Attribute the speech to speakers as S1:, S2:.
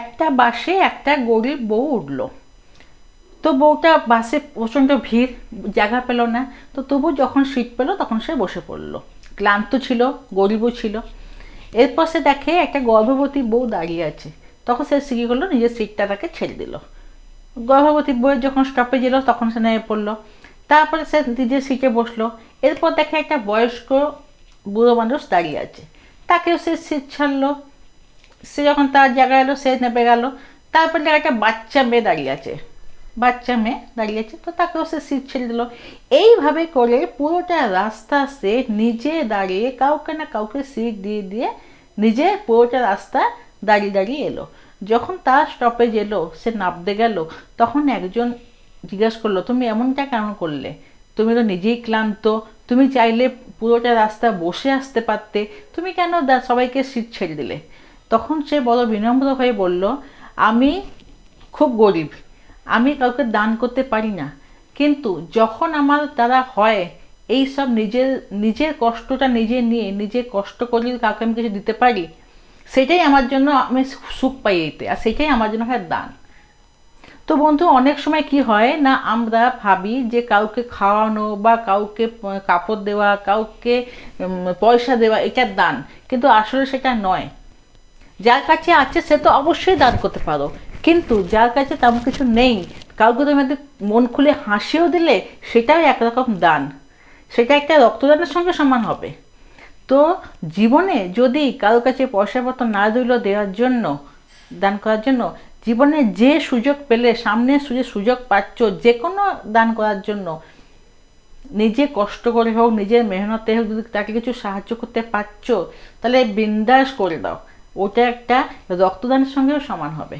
S1: একটা বাসে একটা গরিব বউ উঠলো। তো বউটা বাসে প্রচণ্ড ভিড়, জায়গা পেল না। তো তবু যখন সিট পেলো তখন সে বসে পড়লো। ক্লান্ত ছিল, গরিবও ছিল। এরপর সে দেখে একটা গর্ভবতী বউ দাঁড়িয়ে আছে। তখন সে কী করলো, নিজের সিটটা তাকে ছেড়ে দিল। গর্ভবতী বউয়ের যখন স্টপেজ এলো তখন সে নেমে পড়লো। তারপরে সে নিজের সিটে বসলো। এরপর দেখে একটা বয়স্ক বুড়ো মানুষ দাঁড়িয়ে আছে, তাকেও সে সিট ছাড়লো। সে যখন তার জায়গায় এলো সে নেমে গেল। তারপরে দেখে একটা বাচ্চা মেয়ে দাঁড়িয়ে আছে, তো তাকেও সে সিট ছেড়ে দিল। এইভাবে করে পুরোটা রাস্তা সে নিজে দাঁড়িয়ে কাউকে না কাউকে সিট দিয়ে দিয়ে নিজে পুরোটা রাস্তা দাঁড়িয়ে দাঁড়িয়ে এলো। যখন তার স্টপেজ এলো, সে নামতে গেল, তখন একজন জিজ্ঞাসা করলো, তুমি এমনটা কেন করলে? তুমি তো নিজেই ক্লান্ত, তুমি চাইলে পুরোটা রাস্তা বসে আসতে পারতে, তুমি কেন সবাইকে সিট ছেড়ে দিলে? তখন সে বড় বিনম্র হয়ে বলল, আমি খুব গরিব, আমি কাউকে দান করতে পারি না, কিন্তু যখন আমার দ্বারা হয় এই সব নিজের নিজের কষ্টটা নিজে নিয়ে নিজে কষ্ট করলে কাউকে আমি কিছু দিতে পারি, সেটাই আমার জন্য আমি সুখ পাই এতে, আর সেটাই আমার জন্য হয় দান। তো বন্ধু, অনেক সময় কি হয় না, আমরা ভাবি যে কাউকে খাওয়ানো বা কাউকে কাপড় দেওয়া, কাউকে পয়সা দেওয়া এটা দান, কিন্তু আসলে সেটা নয়। যার কাছে আছে সে তো অবশ্যই দান করতে পারো, কিন্তু যার কাছে তেমন কিছু নেই, কাউকে তুমি মন খুলে হাসিও দিলে সেটাও একরকম দান, সেটা একটা রক্তদানের সঙ্গে সমান হবে। তো জীবনে যদি কারো কাছে পয়সাপত্র না দিলেও দেওয়ার জন্য, দান করার জন্য, জীবনে যে সুযোগ পেলে, সামনে সুযোগ পাচ্ছ যে কোনো দান করার জন্য, নিজে কষ্ট করে হোক নিজের মেহনতে হোক, যদি তাকে কিছু সাহায্য করতে পারছো তাহলে বিন্দাস করে দাও, ওটা একটা রক্তদানের সঙ্গেও সমান হবে।